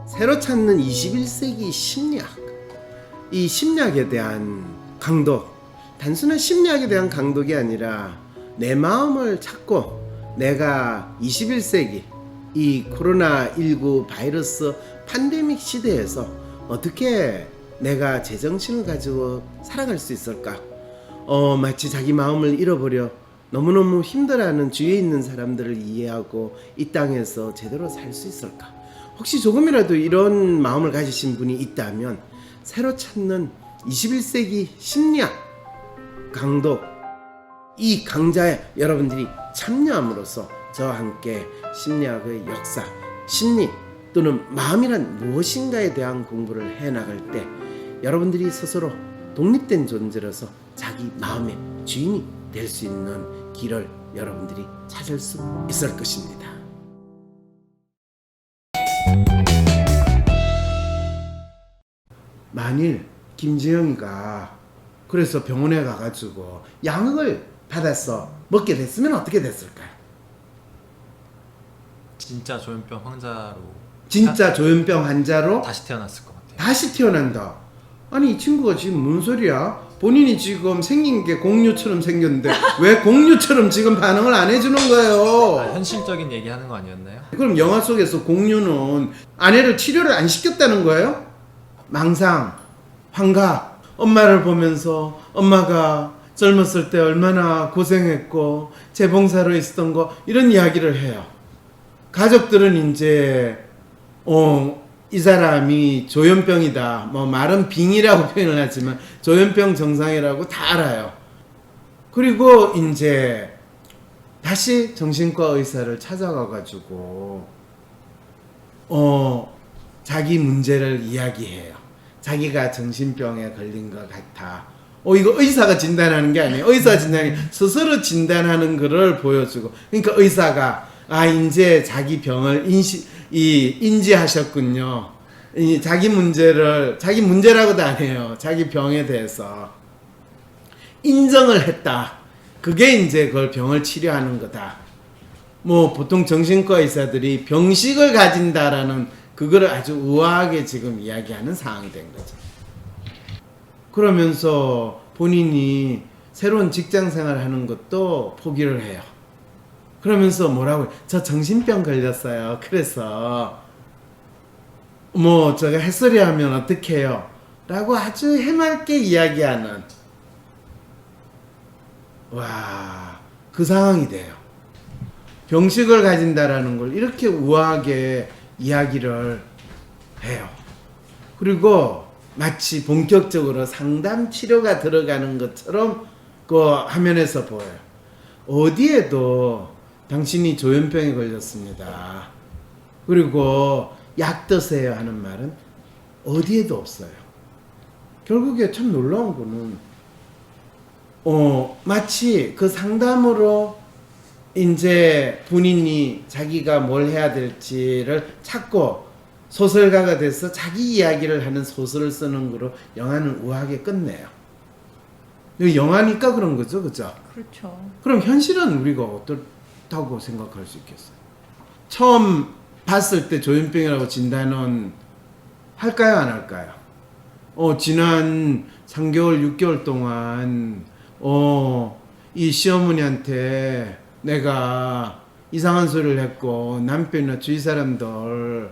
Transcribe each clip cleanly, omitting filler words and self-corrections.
새로 찾는 21세기 심리학. 이 심리학에 대한 강도, 단순한 심리학에 대한 강독이 아니라 내 마음을 찾고 내가 21세기 이 코로나19 바이러스 팬데믹 시대에서 어떻게 내가 제정신을 가지고 살아갈 수 있을까? 마치 자기 마음을 잃어버려 너무너무 힘들어하는 주위에 있는 사람들을 이해하고 이 땅에서 제대로 살 수 있을까? 혹시 조금이라도 이런 마음을 가지신 분이 있다면 새로 찾는 21세기 심리학 강도, 이 강좌에 여러분들이 참여함으로써 저와 함께 심리학의 역사, 심리 또는 마음이란 무엇인가에 대한 공부를 해나갈 때 여러분들이 스스로 독립된 존재로서 자기 마음의 주인이 될 수 있는 길을 여러분들이 찾을 수 있을 것입니다. 만일 김지영이가 그래서 병원에 가가지고 약을 받아서 먹게 됐으면 어떻게 됐을까요? 진짜 조현병 환자로 진짜 조현병 환자로 다시 태어났을 것 같아요. 다시 태어난다. 아니 이 친구가 지금 뭔 소리야? 본인이 지금 생긴 게 공유처럼 생겼는데 왜 공유처럼 지금 반응을 안 해주는 거예요? 현실적인 얘기하는 거 아니었나요? 그럼 영화 속에서 공유는 아내를 치료를 안 시켰다는 거예요? 망상, 환각, 엄마를 보면서 엄마가 젊었을 때 얼마나 고생했고 재봉사로 있었던 거 이런 이야기를 해요. 가족들은 이제 이 사람이 조현병이다. 뭐 말은 빙이라고 표현을 하지만 조현병 정상이라고 다 알아요. 그리고 이제 다시 정신과 의사를 찾아가가지고 자기 문제를 이야기해요. 자기가 정신병에 걸린 것 같아. 이거 의사가 진단하는 게 아니에요. 의사가 진단하는 게 스스로 진단하는 거를 보여주고. 그러니까 의사가 이제 자기 병을 인지하셨군요. 자기 문제라고도 안 해요. 자기 병에 대해서 인정을 했다. 그게 이제 그걸 병을 치료하는 거다. 뭐 보통 정신과 의사들이 병식을 가진다라는 그거를 아주 우아하게 지금 이야기하는 상황이 된 거죠. 그러면서 본인이 새로운 직장 생활을 하는 것도 포기를 해요. 그러면서 뭐라고 해요? 저 정신병 걸렸어요. 그래서 뭐 제가 햇소리 하면 어떻게 해요? 라고 아주 해맑게 이야기하는 그 상황이 돼요. 병식을 가진다라는 걸 이렇게 우아하게 이야기를 해요. 그리고 마치 본격적으로 상담 치료가 들어가는 것처럼 그 화면에서 보여요. 어디에도 당신이 조현병에 걸렸습니다. 그리고 약 드세요 하는 말은 어디에도 없어요. 결국에 참 놀라운 거는 마치 그 상담으로 이제 본인이 자기가 뭘 해야 될지를 찾고 소설가가 돼서 자기 이야기를 하는 소설을 쓰는 거로 영화는 우아하게 끝내요. 영화니까 그런 거죠, 그죠? 그렇죠. 그럼 현실은 우리가 어떻다고 생각할 수 있겠어요? 처음 봤을 때 조현병이라고 진단은 할까요, 안 할까요? 지난 3개월, 6개월 동안 이 시어머니한테 내가 이상한 소리를 했고 남편이나 주위 사람들이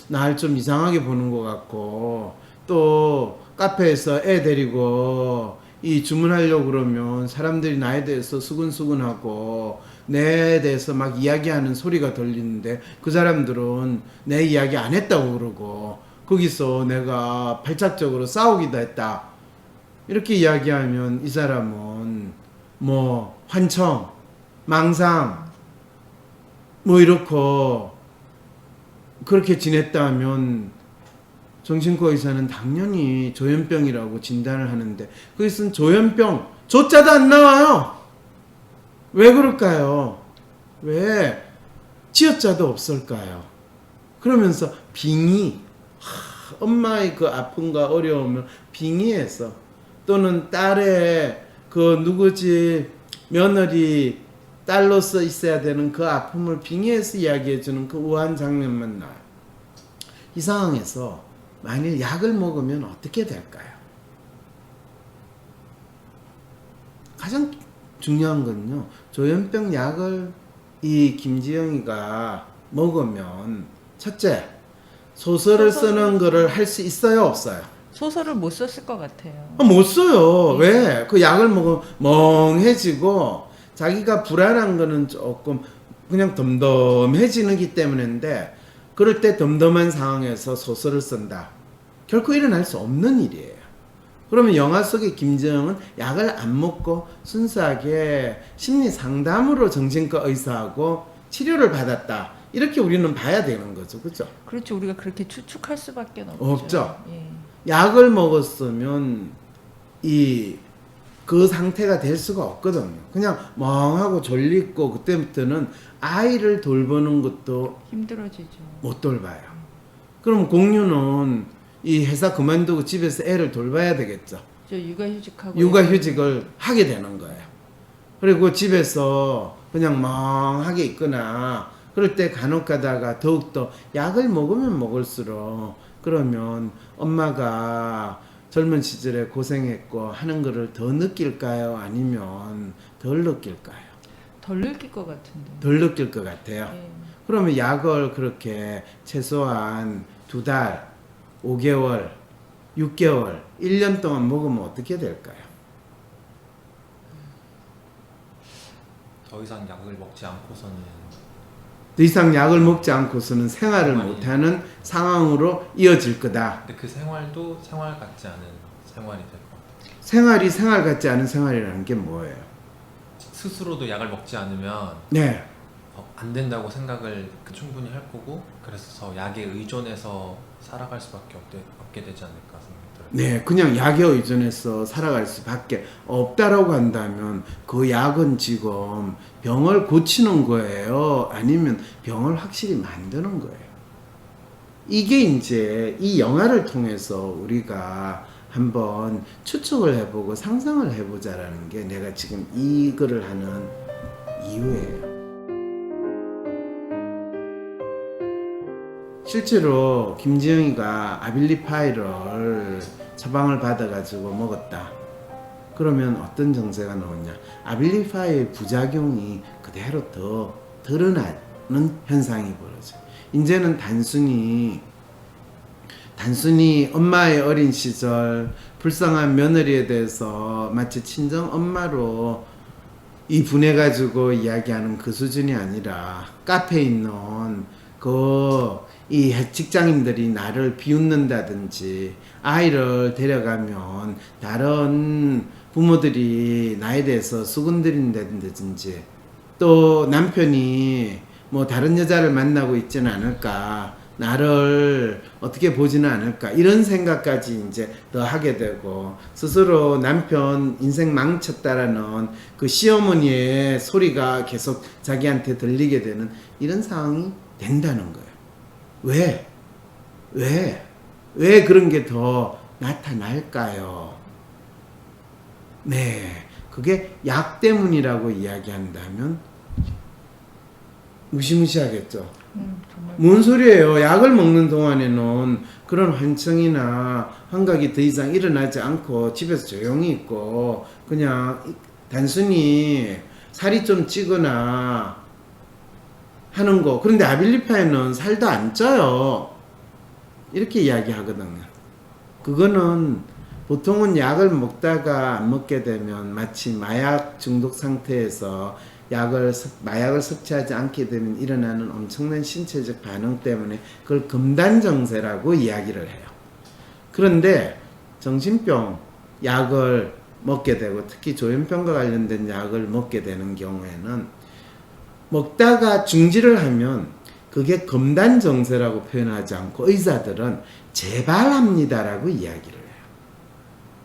날 좀 이상하게 보는 것 같고 또 카페에서 애 데리고 주문하려고 그러면 사람들이 나에 대해서 수근수근하고 내에 대해서 막 이야기하는 소리가 들리는데 그 사람들은 내 이야기 안 했다고 그러고 거기서 내가 발작적으로 싸우기도 했다. 이렇게 이야기하면 이 사람은 뭐 환청, 망상 뭐 이렇고 그렇게 지냈다면 정신과 의사는 당연히 조현병이라고 진단을 하는데 그것은 조현병 조자도 안 나와요. 왜 그럴까요? 왜 지어자도 없을까요? 그러면서 빙의, 엄마의 그 아픔과 어려움을 빙의해서 또는 딸의 그 누구지 며느리 딸로서 있어야 되는 그 아픔을 빙의해서 이야기해주는 그 우아한 장면만 나와요. 이 상황에서 만일 약을 먹으면 어떻게 될까요? 가장 중요한 건요, 조현병 약을 이 김지영이가 먹으면 첫째, 소설을 쓰는 거를 할 수 있어요, 없어요? 소설을 못 썼을 것 같아요. 못 써요. 왜? 그 약을 먹으면 멍해지고 자기가 불안한 거는 조금 그냥 덤덤해지기 때문인데, 그럴 때 덤덤한 상황에서 소설을 쓴다. 결코 일어날 수 없는 일이에요. 그러면 영화 속의 김지영은 약을 안 먹고 순수하게 심리 상담으로 정신과 의사하고 치료를 받았다. 이렇게 우리는 봐야 되는 거죠. 그죠? 그렇죠. 우리가 그렇게 추측할 수밖에 없죠. 없죠. 예. 약을 먹었으면 그 상태가 될 수가 없거든요. 그냥 멍하고 졸리고 그때부터는 아이를 돌보는 것도 힘들어지죠. 못 돌봐요. 그럼 공유는 이 회사 그만두고 집에서 애를 돌봐야 되겠죠. 저 육아휴직하고 육아휴직을 하게 되는 거예요. 그리고 집에서 그냥 멍하게 있거나 그럴 때 간혹 가다가 더욱더 약을 먹으면 먹을수록, 그러면 엄마가 젊은 시절에 고생했고 하는 거를 더 느낄까요? 아니면 덜 느낄까요? 덜 느낄 것 같은데. 덜 느낄 것 같아요. 예. 그러면 약을 그렇게 최소한 2달, 5개월, 6개월, 1년 동안 먹으면 어떻게 될까요? 더 이상 약을 먹지 않고서는 더 이상 약을 먹지 않고서는 생활을 생활이- 못하는 상황으로 이어질 거다. 근데 그 생활도 생활 같지 않은 생활이 될 것 같아요. 생활이 생활 같지 않은 생활이라는 게 뭐예요? 스스로도 약을 먹지 않으면 네. 안 된다고 생각을 충분히 할 거고, 그래서 약에 의존해서 살아갈 수밖에 없게 되지 않을까 생각이 들어요. 네, 그냥 약에 의존해서 살아갈 수밖에 없다라고 한다면 그 약은 지금 병을 고치는 거예요? 아니면 병을 확실히 만드는 거예요? 이게 이제 이 영화를 통해서 우리가 한번 추측을 해보고 상상을 해보자라는 게 내가 지금 이거를 하는 이유예요. 실제로 김지영이가 아빌리파이를 처방을 받아가지고 먹었다. 그러면 어떤 증세가 나오냐? 아빌리파이의 부작용이 그대로 더 드러나는 현상이 벌어져요. 이제는 단순히 엄마의 어린 시절 불쌍한 며느리에 대해서 마치 친정 엄마로 이 분해가지고 이야기하는 그 수준이 아니라, 카페에 있는 이 직장인들이 나를 비웃는다든지, 아이를 데려가면 다른 부모들이 나에 대해서 수군거린다든지, 또 남편이 뭐 다른 여자를 만나고 있지는 않을까, 나를 어떻게 보지는 않을까, 이런 생각까지 이제 더 하게 되고, 스스로 남편 인생 망쳤다라는 그 시어머니의 소리가 계속 자기한테 들리게 되는 이런 상황이 된다는 거예요. 왜 그런 게 더 나타날까요? 네, 그게 약 때문이라고 이야기한다면 무시무시하겠죠. 정말. 뭔 소리예요? 약을 먹는 동안에는 그런 환청이나 환각이 더 이상 일어나지 않고 집에서 조용히 있고 그냥 단순히 살이 좀 찌거나 하는 거. 그런데 아빌리파이는 살도 안 쪄요. 이렇게 이야기하거든요. 그거는 보통은 약을 먹다가 안 먹게 되면 마치 마약 중독 상태에서 마약을 섭취하지 않게 되면 일어나는 엄청난 신체적 반응 때문에 그걸 금단정세라고 이야기를 해요. 그런데 정신병 약을 먹게 되고, 특히 조현병과 관련된 약을 먹게 되는 경우에는 먹다가 중지를 하면 그게 금단정세라고 표현하지 않고 의사들은 재발합니다라고 이야기를 해요.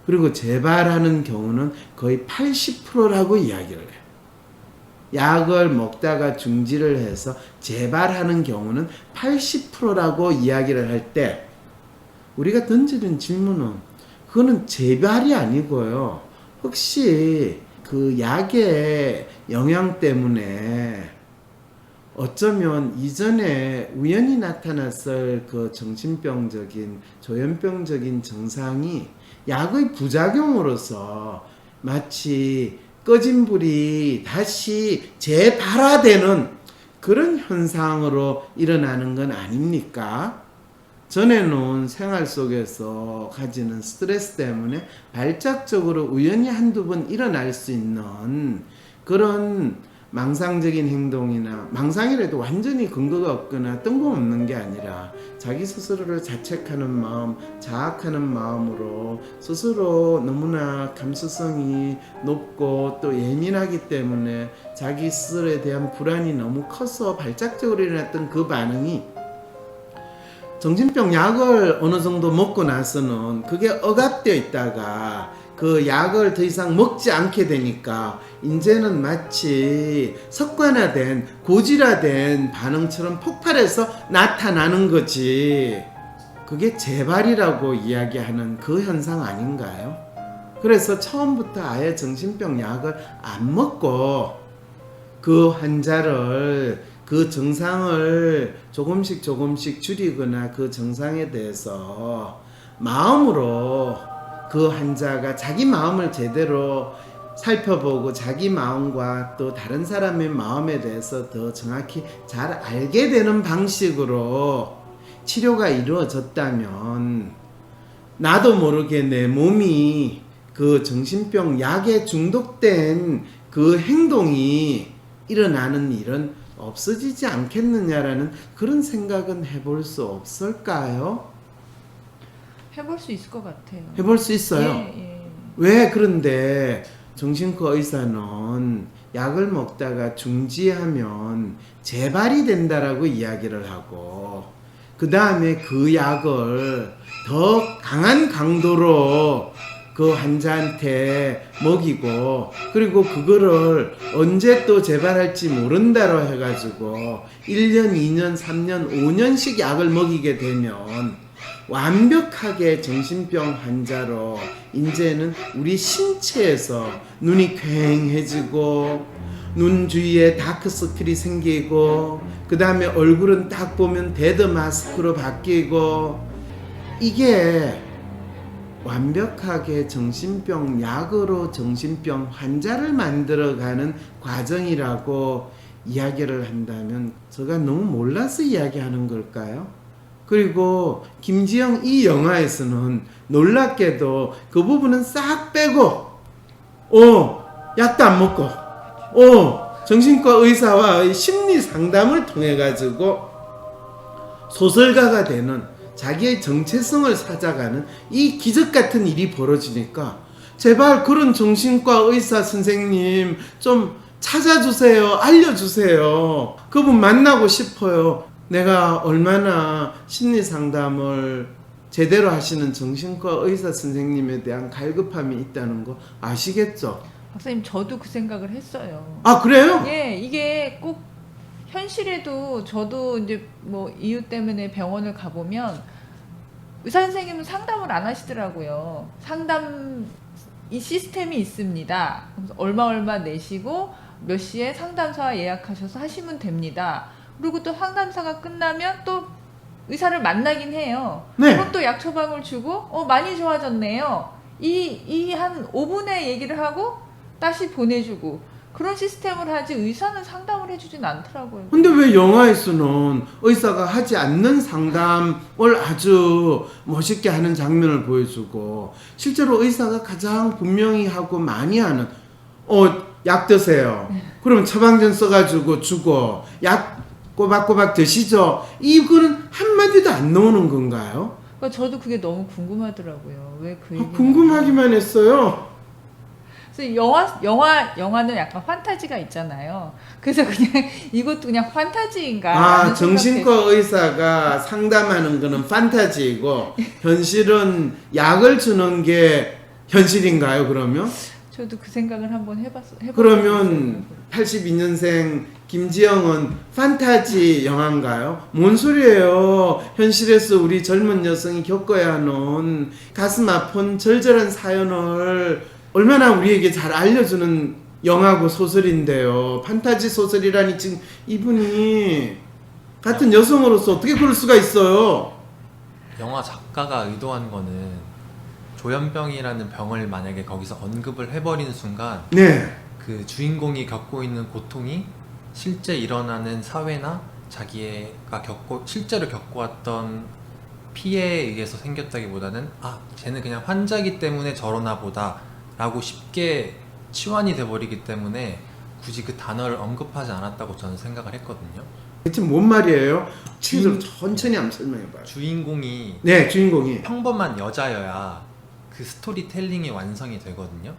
그리고 재발하는 경우는 거의 80%라고 이야기를 해요. 약을 먹다가 중지를 해서 재발하는 경우는 80%라고 이야기를 할 때, 우리가 던지는 질문은 그거는 재발이 아니고요, 혹시 그 그 약의 영향 때문에 어쩌면 이전에 우연히 나타났을 그 정신병적인 조현병적인 증상이 약의 부작용으로서 마치 꺼진 불이 다시 재발화되는 그런 현상으로 일어나는 건 아닙니까? 전에는 생활 속에서 가지는 스트레스 때문에 발작적으로 우연히 한두 번 일어날 수 있는 그런 망상적인 행동이나 망상이라도 완전히 근거가 없거나 뜬금없는 게 아니라 자기 스스로를 자책하는 마음, 자학하는 마음으로 스스로 너무나 감수성이 높고 또 예민하기 때문에 자기 스스로에 대한 불안이 너무 커서 발작적으로 일어났던 그 반응이 정신병 약을 어느 정도 먹고 나서는 그게 억압되어 있다가 그 약을 더 이상 먹지 않게 되니까 이제는 마치 습관화된 고질화된 반응처럼 폭발해서 나타나는 거지. 그게 재발이라고 이야기하는 그 현상 아닌가요? 그래서 처음부터 아예 정신병 약을 안 먹고 그 환자를 그 증상을 조금씩 줄이거나 그 증상에 대해서 마음으로 그 환자가 자기 마음을 제대로 살펴보고 자기 마음과 또 다른 사람의 마음에 대해서 더 정확히 잘 알게 되는 방식으로 치료가 이루어졌다면 나도 모르게 내 몸이 그 정신병 약에 중독된 그 행동이 일어나는 일은 없어지지 않겠느냐라는 그런 생각은 해볼 수 없을까요? 해볼 수 있을 것 같아요. 해볼 수 있어요. 예. 왜 그런데 정신과 의사는 약을 먹다가 중지하면 재발이 된다라고 이야기를 하고 그 다음에 그 약을 더 강한 강도로 그 환자한테 먹이고 그리고 그거를 언제 또 재발할지 모른다로 해가지고 1년, 2년, 3년, 5년씩 약을 먹이게 되면 완벽하게 정신병 환자로 이제는 우리 신체에서 눈이 퀭해지고 눈 주위에 다크서클이 생기고 그 다음에 얼굴은 딱 보면 데드 마스크로 바뀌고 이게 완벽하게 정신병 약으로 정신병 환자를 만들어가는 과정이라고 이야기를 한다면 제가 너무 몰라서 이야기하는 걸까요? 그리고 김지영 이 영화에서는 놀랍게도 그 부분은 싹 빼고 약도 안 먹고 정신과 의사와 심리 상담을 통해 가지고 소설가가 되는 자기의 정체성을 찾아가는 이 기적 같은 일이 벌어지니까 제발 그런 정신과 의사 선생님 좀 찾아주세요. 알려주세요. 그분 만나고 싶어요. 내가 얼마나 심리 상담을 제대로 하시는 정신과 의사 선생님에 대한 갈급함이 있다는 거 아시겠죠? 박사님 저도 그 생각을 했어요. 아 그래요? 예, 이게 꼭 현실에도 저도 이제 뭐 이유 때문에 병원을 가보면 의사 선생님은 상담을 안 하시더라고요. 상담 이 시스템이 있습니다. 그래서 얼마 내시고 몇 시에 상담사 예약하셔서 하시면 됩니다. 그리고 또 상담사가 끝나면 또 의사를 만나긴 해요. 네. 그럼 또 약 처방을 주고 많이 좋아졌네요. 이 한 5분의 얘기를 하고 다시 보내주고 그런 시스템을 하지 의사는 상담을 해주진 않더라고요. 근데 왜 영화에서는 의사가 하지 않는 상담을 아주 멋있게 하는 장면을 보여주고 실제로 의사가 가장 분명히 하고 많이 하는 약 드세요. 그러면 처방전 써가지고 주고 약 꼬박꼬박 드시죠. 이거는 한마디도 안 나오는 건가요? 그러니까 저도 그게 너무 궁금하더라고요. 왜 그 얘기? 궁금하기만 했어요. 그래서 영화는 약간 판타지가 있잖아요. 그래서 그냥 이것도 그냥 판타지인가? 정신과 의사가 상담하는 거는 판타지이고 현실은 약을 주는 게 현실인가요? 그러면? 저도 그 생각을 한번 해봤어요. 그러면 82년생 김지영은 판타지 영화인가요? 뭔 소리예요? 현실에서 우리 젊은 여성이 겪어야 하는 가슴 아픈 절절한 사연을 얼마나 우리에게 잘 알려주는 영화고 소설인데요. 판타지 소설이라니 지금 이분이 같은 여성으로서 어떻게 그럴 수가 있어요? 영화 작가가 의도한 거는 조현병이라는 병을 만약에 거기서 언급을 해버리는 순간 네. 그 주인공이 겪고 있는 고통이 실제 일어나는 사회나 자기가 실제로 겪어왔던 피해에 의해서 생겼다기보다는 쟤는 그냥 환자기 때문에 저러나 보다 라고 쉽게 치환이 돼버리기 때문에 굳이 그 단어를 언급하지 않았다고 저는 생각을 했거든요. 대체 뭔 말이에요? 친구들 천천히 한번 설명해봐요. 주인공이 네, 주인공이 평범한 여자여야 그 스토리텔링이 완성이 되거든요.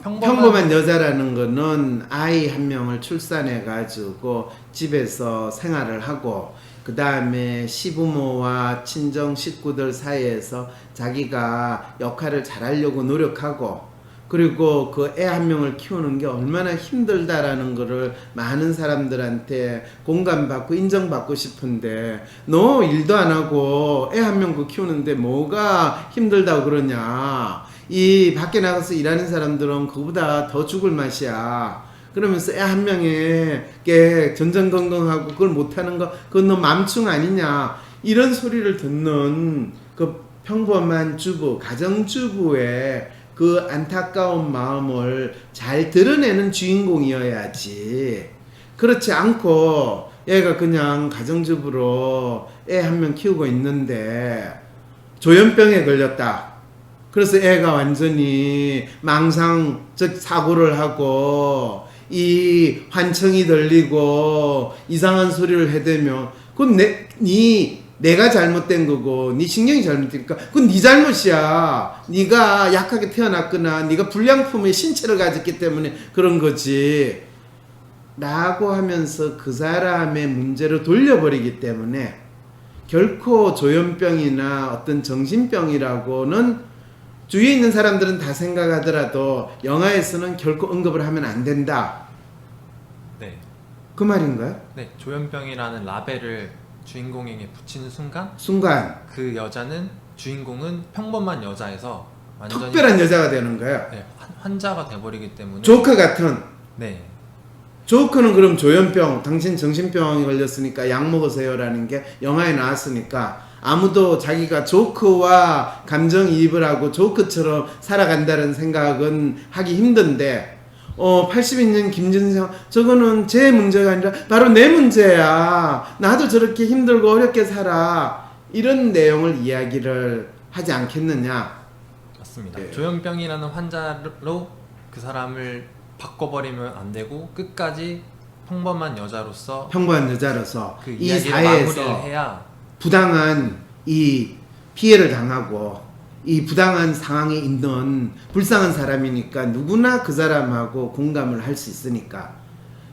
평범한 여자라는 거는 아이 한 명을 출산해가지고 집에서 생활을 하고 그 다음에 시부모와 친정 식구들 사이에서 자기가 역할을 잘하려고 노력하고 그리고 그 애 한 명을 키우는 게 얼마나 힘들다라는 거를 많은 사람들한테 공감받고 인정받고 싶은데 너 일도 안 하고 애 한 명 그 키우는데 뭐가 힘들다고 그러냐. 이 밖에 나가서 일하는 사람들은 그거보다 더 죽을 맛이야. 그러면서 애 한 명에게 전전긍긍하고 그걸 못하는 거 그건 너 맘충 아니냐. 이런 소리를 듣는 그 평범한 주부, 가정주부의 그 안타까운 마음을 잘 드러내는 주인공이어야지. 그렇지 않고 얘가 그냥 가정주부로 애 한 명 키우고 있는데 조현병에 걸렸다. 그래서 애가 완전히 망상적 사고를 하고 이 환청이 들리고 이상한 소리를 해대면 그건 내가 잘못된 거고 네 신경이 잘못되니까 그건 네 잘못이야. 네가 약하게 태어났거나 네가 불량품의 신체를 가졌기 때문에 그런 거지 라고 하면서 그 사람의 문제로 돌려버리기 때문에 결코 조현병이나 어떤 정신병이라고는 주위에 있는 사람들은 다 생각하더라도 영화에서는 결코 언급을 하면 안 된다. 네. 그 말인가요? 네, 조현병이라는 라벨을 주인공에게 붙이는 순간 그 여자는 주인공은 평범한 여자에서 완전히 특별한 여자가 되는 거야. 네, 환자가 돼버리기 때문에 조커 같은. 네, 조커는 그럼 조현병, 당신 정신병이 걸렸으니까 약 먹으세요라는 게 영화에 나왔으니까 아무도 자기가 조커와 감정이입을 하고 조커처럼 살아간다는 생각은 하기 힘든데 82년 김준성 저거는 제 문제가 아니라 바로 내 문제야. 나도 저렇게 힘들고 어렵게 살아. 이런 내용을 이야기를 하지 않겠느냐. 맞습니다. 네. 조현병이라는 환자로 그 사람을 바꿔버리면 안 되고 끝까지 평범한 여자로서 그 그 이 이야기를 사회에서 마무리를 해야 부당한 이 피해를 당하고 이 부당한 상황에 있는 불쌍한 사람이니까 누구나 그 사람하고 공감을 할 수 있으니까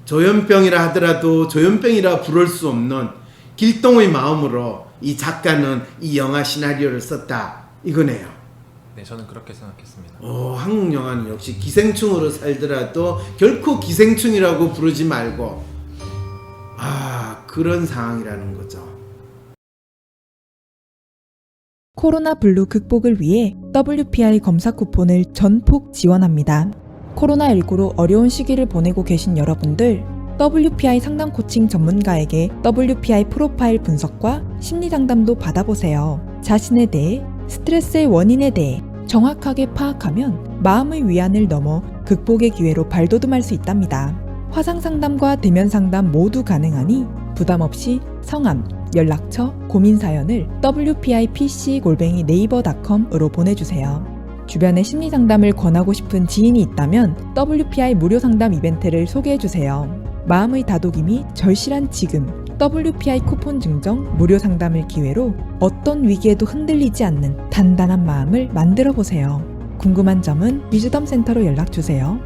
조현병이라 하더라도 조현병이라 부를 수 없는 길동의 마음으로 이 작가는 이 영화 시나리오를 썼다 이거네요. 네, 저는 그렇게 생각했습니다. 한국 영화는 역시 기생충으로 살더라도 결코 기생충이라고 부르지 말고 그런 상황이라는 거죠. 코로나 블루 극복을 위해 WPI 검사 쿠폰을 전폭 지원합니다. 코로나19로 어려운 시기를 보내고 계신 여러분들, WPI 상담 코칭 전문가에게 WPI 프로파일 분석과 심리 상담도 받아보세요. 자신에 대해, 스트레스의 원인에 대해 정확하게 파악하면 마음의 위안을 넘어 극복의 기회로 발돋움할 수 있답니다. 화상 상담과 대면 상담 모두 가능하니 부담 없이 성함, 연락처, 고민 사연을 wpipc@naver.com으로 보내주세요. 주변에 심리 상담을 권하고 싶은 지인이 있다면 WPI 무료 상담 이벤트를 소개해주세요. 마음의 다독임이 절실한 지금 WPI 쿠폰 증정 무료 상담을 기회로 어떤 위기에도 흔들리지 않는 단단한 마음을 만들어보세요. 궁금한 점은 위즈덤 센터로 연락주세요.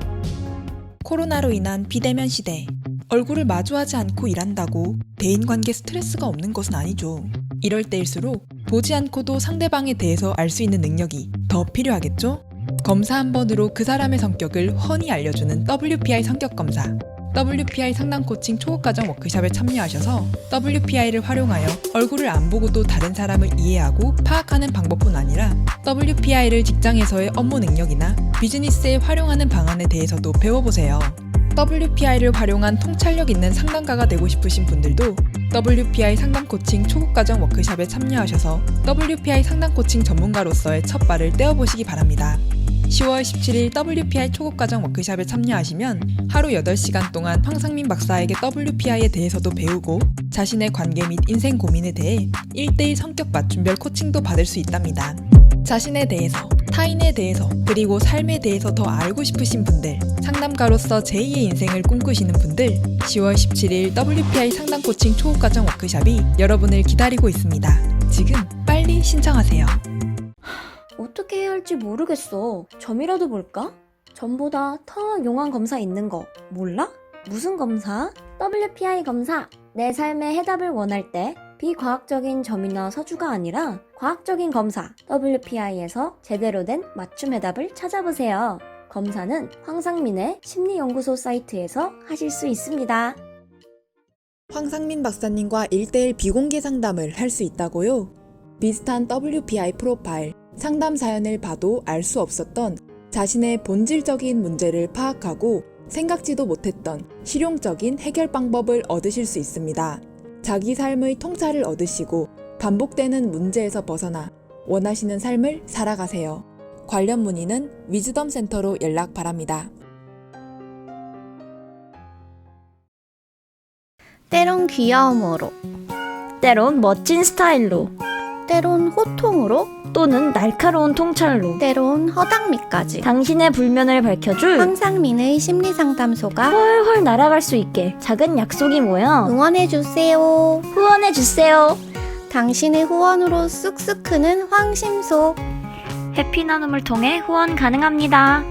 코로나로 인한 비대면 시대. 얼굴을 마주하지 않고 일한다고 대인관계 스트레스가 없는 것은 아니죠. 이럴 때일수록 보지 않고도 상대방에 대해서 알 수 있는 능력이 더 필요하겠죠? 검사 한 번으로 그 사람의 성격을 훤히 알려주는 WPI 성격검사. WPI 상담 코칭 초급과정 워크숍에 참여하셔서 WPI를 활용하여 얼굴을 안 보고도 다른 사람을 이해하고 파악하는 방법뿐 아니라 WPI를 직장에서의 업무 능력이나 비즈니스에 활용하는 방안에 대해서도 배워보세요. WPI를 활용한 통찰력 있는 상담가가 되고 싶으신 분들도 WPI 상담 코칭 초급과정 워크숍에 참여하셔서 WPI 상담 코칭 전문가로서의 첫 발을 떼어보시기 바랍니다. 10월 17일 WPI 초급과정 워크숍에 참여하시면 하루 8시간 동안 황상민 박사에게 WPI에 대해서도 배우고 자신의 관계 및 인생 고민에 대해 1대1 성격 맞춤별 코칭도 받을 수 있답니다. 자신에 대해서, 타인에 대해서, 그리고 삶에 대해서 더 알고 싶으신 분들, 상담가로서 제2의 인생을 꿈꾸시는 분들, 10월 17일 WPI 상담 코칭 초급과정 워크숍이 여러분을 기다리고 있습니다. 지금 빨리 신청하세요. 어떻게 해야 할지 모르겠어. 점이라도 볼까? 점보다 더 용한 검사 있는 거 몰라? 무슨 검사? WPI 검사. 내 삶의 해답을 원할 때 비과학적인 점이나 서주가 아니라 과학적인 검사 WPI에서 제대로 된 맞춤 해답을 찾아보세요. 검사는 황상민의 심리연구소 사이트에서 하실 수 있습니다. 황상민 박사님과 1대1 비공개 상담을 할 수 있다고요? 비슷한 WPI 프로파일, 상담 사연을 봐도 알 수 없었던 자신의 본질적인 문제를 파악하고 생각지도 못했던 실용적인 해결 방법을 얻으실 수 있습니다. 자기 삶의 통찰을 얻으시고 반복되는 문제에서 벗어나 원하시는 삶을 살아가세요. 관련 문의는 위즈덤 센터로 연락 바랍니다. 때론 귀여움으로, 때론 멋진 스타일로, 때론 호통으로, 또는 날카로운 통찰로, 때론 허당미까지 당신의 불면을 밝혀줄 황상민의 심리상담소가 훨훨 날아갈 수 있게 작은 약속이 모여 응원해주세요. 후원해주세요. 당신의 후원으로 쑥쑥 크는 황심소. 해피 나눔을 통해 후원 가능합니다.